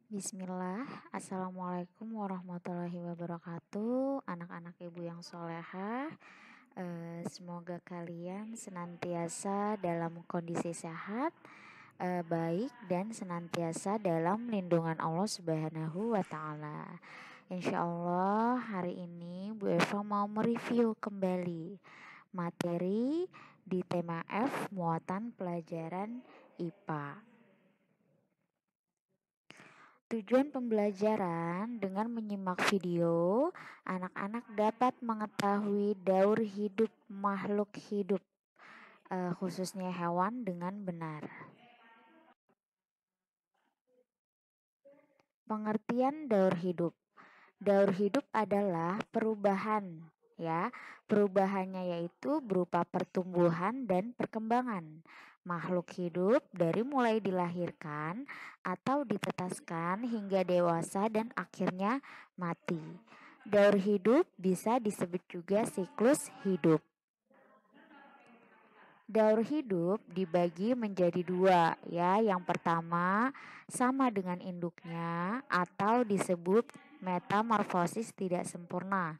Bismillah, Assalamualaikum warahmatullahi wabarakatuh. Anak-anak ibu yang solehah, semoga kalian senantiasa dalam kondisi sehat, baik dan senantiasa dalam lindungan Allah Subhanahu wa Ta'ala. Insya Allah hari ini Bu Eva mau mereview kembali materi di tema F muatan pelajaran IPA. Tujuan pembelajaran dengan menyimak video, anak-anak dapat mengetahui daur hidup makhluk hidup, khususnya hewan dengan benar. Pengertian daur hidup. Daur hidup adalah perubahan, ya. Perubahannya yaitu berupa pertumbuhan dan perkembangan makhluk hidup dari mulai dilahirkan atau ditetaskan hingga dewasa dan akhirnya mati. Daur hidup bisa disebut juga siklus hidup. Daur hidup dibagi menjadi dua, ya. Yang pertama sama dengan induknya atau disebut metamorfosis tidak sempurna.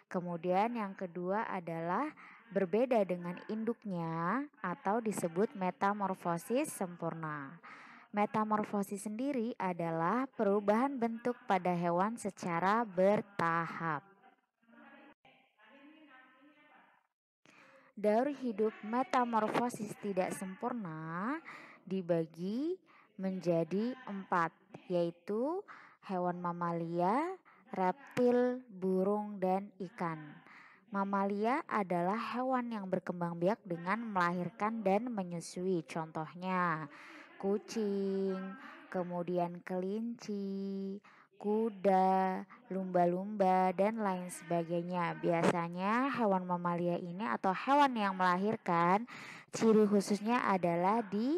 Kemudian yang kedua adalah berbeda dengan induknya atau disebut metamorfosis sempurna. Metamorfosis sendiri adalah perubahan bentuk pada hewan secara bertahap. Daur hidup metamorfosis tidak sempurna dibagi menjadi 4, yaitu hewan mamalia, reptil, burung, dan ikan. Mamalia adalah hewan yang berkembang biak dengan melahirkan dan menyusui. Contohnya kucing, kemudian kelinci, kuda, lumba-lumba, dan lain sebagainya. Biasanya hewan mamalia ini atau hewan yang melahirkan, ciri khususnya adalah di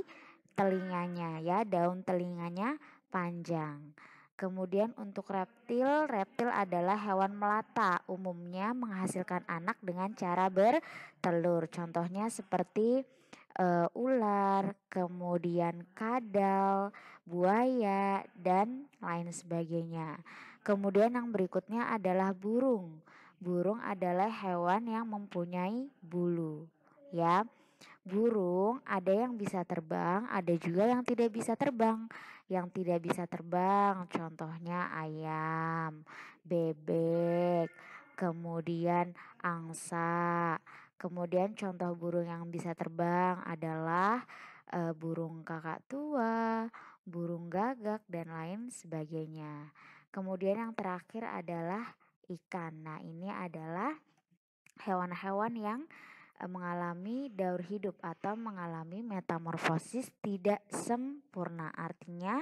telinganya, ya, daun telinganya panjang. Kemudian untuk reptil, reptil adalah hewan melata, umumnya menghasilkan anak dengan cara bertelur. Contohnya seperti ular, kemudian kadal, buaya, dan lain sebagainya. Kemudian yang berikutnya adalah burung. Burung adalah hewan yang mempunyai bulu, ya. Burung ada yang bisa terbang, ada juga yang tidak bisa terbang. Yang tidak bisa terbang contohnya ayam, bebek, kemudian angsa. Kemudian contoh burung yang bisa terbang adalah burung kakak tua, burung gagak, dan lain sebagainya. Kemudian yang terakhir adalah ikan. Nah, ini adalah hewan-hewan yang mengalami daur hidup atau mengalami metamorfosis tidak sempurna. Artinya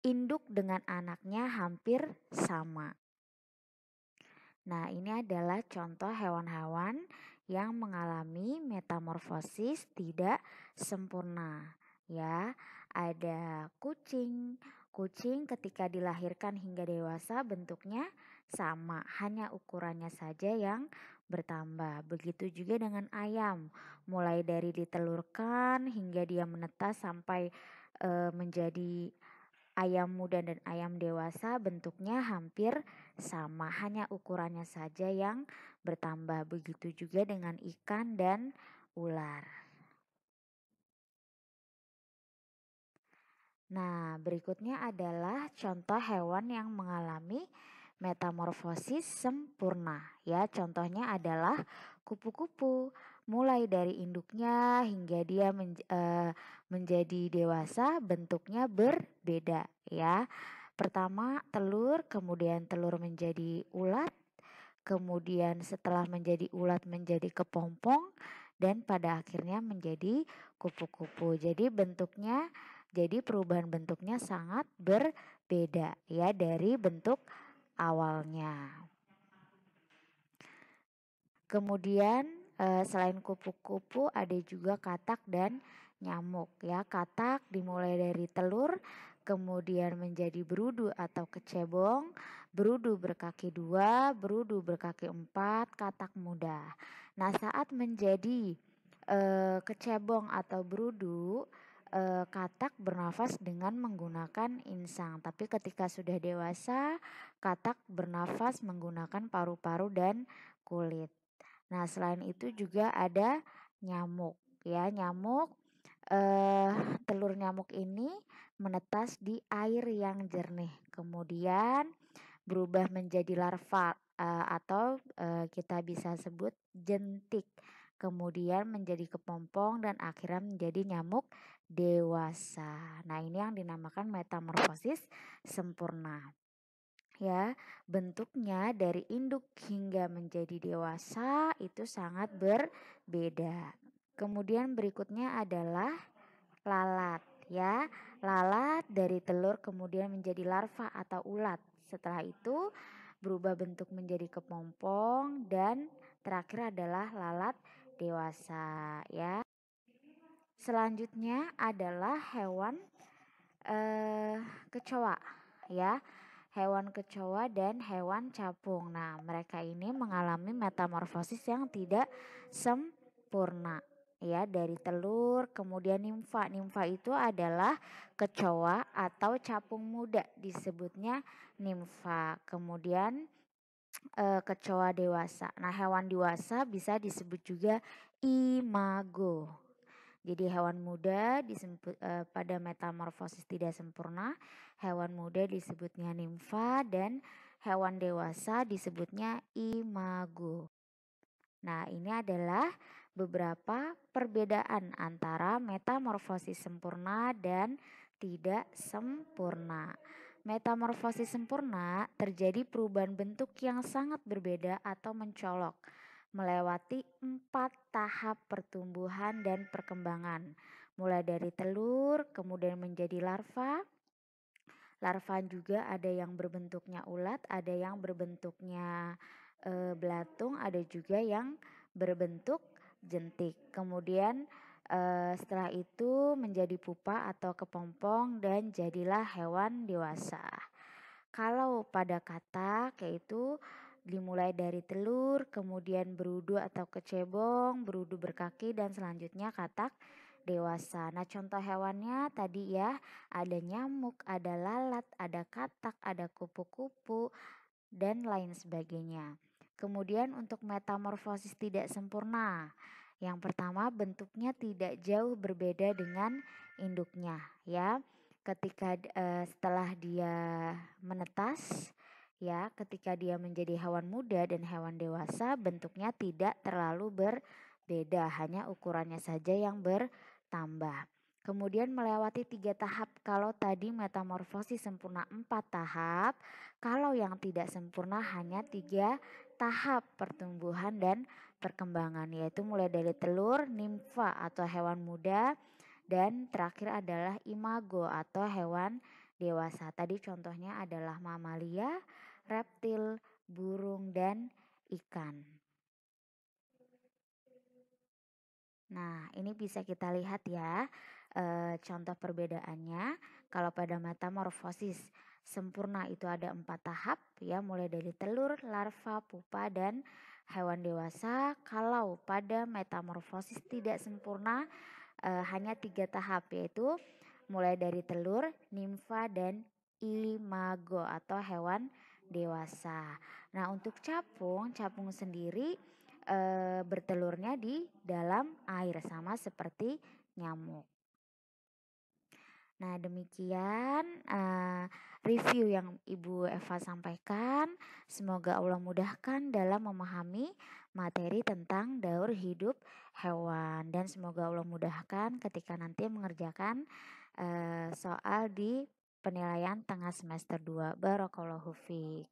induk dengan anaknya hampir sama. Nah, ini adalah contoh hewan-hewan yang mengalami metamorfosis tidak sempurna, ya. Ada kucing. Kucing ketika dilahirkan hingga dewasa bentuknya sama, hanya ukurannya saja yang bertambah. Begitu juga dengan ayam, mulai dari ditelurkan hingga dia menetas sampai menjadi ayam muda dan ayam dewasa bentuknya hampir sama, hanya ukurannya saja yang bertambah. Begitu juga dengan ikan dan ular. Nah, berikutnya adalah contoh hewan yang mengalami metamorfosis sempurna, ya. Contohnya adalah kupu-kupu. Mulai dari induknya hingga dia menjadi dewasa bentuknya berbeda, ya. Pertama telur, kemudian telur menjadi ulat, kemudian setelah menjadi ulat menjadi kepompong, dan pada akhirnya menjadi kupu-kupu. Jadi perubahan bentuknya sangat berbeda, ya, dari bentuk awalnya. Kemudian selain kupu-kupu ada juga katak dan nyamuk, ya. Katak dimulai dari telur, kemudian menjadi berudu atau kecebong, berudu berkaki 2, berudu berkaki 4, katak muda. Nah, saat menjadi kecebong atau berudu, katak bernafas dengan menggunakan insang, tapi ketika sudah dewasa, katak bernafas menggunakan paru-paru dan kulit. Nah, selain itu juga ada nyamuk ya. Nyamuk telur nyamuk ini menetas di air yang jernih. Kemudian berubah menjadi larva atau kita bisa sebut jentik. Kemudian menjadi kepompong dan akhirnya menjadi nyamuk dewasa. Nah, ini yang dinamakan metamorfosis sempurna. Ya, bentuknya dari induk hingga menjadi dewasa itu sangat berbeda. Kemudian berikutnya adalah lalat ya. Lalat dari telur kemudian menjadi larva atau ulat. Setelah itu berubah bentuk menjadi kepompong dan terakhir adalah lalat dewasa ya. Selanjutnya adalah hewan kecoa ya. Hewan kecoa dan hewan capung. Nah, mereka ini mengalami metamorfosis yang tidak sempurna ya, dari telur kemudian nimfa. Nimfa itu adalah kecoa atau capung muda, disebutnya nimfa. Kemudian kecoa dewasa. Nah, hewan dewasa bisa disebut juga imago. Jadi hewan muda pada metamorfosis tidak sempurna, hewan muda disebutnya nimfa dan hewan dewasa disebutnya imago. Nah, ini adalah beberapa perbedaan antara metamorfosis sempurna dan tidak sempurna. Metamorfosis sempurna terjadi perubahan bentuk yang sangat berbeda atau mencolok melewati 4 tahap pertumbuhan dan perkembangan. Mulai dari telur, kemudian menjadi larva. Larva juga ada yang berbentuknya ulat, ada yang berbentuknya belatung, ada juga yang berbentuk jentik. Kemudian setelah itu menjadi pupa atau kepompong dan jadilah hewan dewasa. Kalau pada katak yaitu dimulai dari telur, kemudian berudu atau kecebong, berudu berkaki dan selanjutnya katak dewasa. Nah, contoh hewannya tadi ya, ada nyamuk, ada lalat, ada katak, ada kupu-kupu dan lain sebagainya. Kemudian untuk metamorfosis tidak sempurna. Yang pertama, bentuknya tidak jauh berbeda dengan induknya ya. Ketika setelah dia menetas ya, ketika dia menjadi hewan muda dan hewan dewasa, bentuknya tidak terlalu berbeda, hanya ukurannya saja yang bertambah. Kemudian melewati 3 tahap. Kalau tadi metamorfosis sempurna 4 tahap, kalau yang tidak sempurna hanya 3 tahap pertumbuhan dan perkembangan, yaitu mulai dari telur, nimfa atau hewan muda, dan terakhir adalah imago atau hewan dewasa. Tadi contohnya adalah mamalia, reptil, burung, dan ikan. Nah, ini bisa kita lihat ya contoh perbedaannya. Kalau pada metamorfosis sempurna itu ada 4 tahap ya, mulai dari telur, larva, pupa, dan hewan dewasa. Kalau pada metamorfosis tidak sempurna hanya 3 tahap, yaitu mulai dari telur, nimfa, dan imago atau hewan dewasa. Nah, untuk capung, capung sendiri bertelurnya di dalam air sama seperti nyamuk. Nah, demikian review yang Ibu Eva sampaikan. Semoga Allah mudahkan dalam memahami materi tentang daur hidup hewan, dan semoga Allah mudahkan ketika nanti mengerjakan soal di penilaian tengah semester 2. Barakallahu fiik.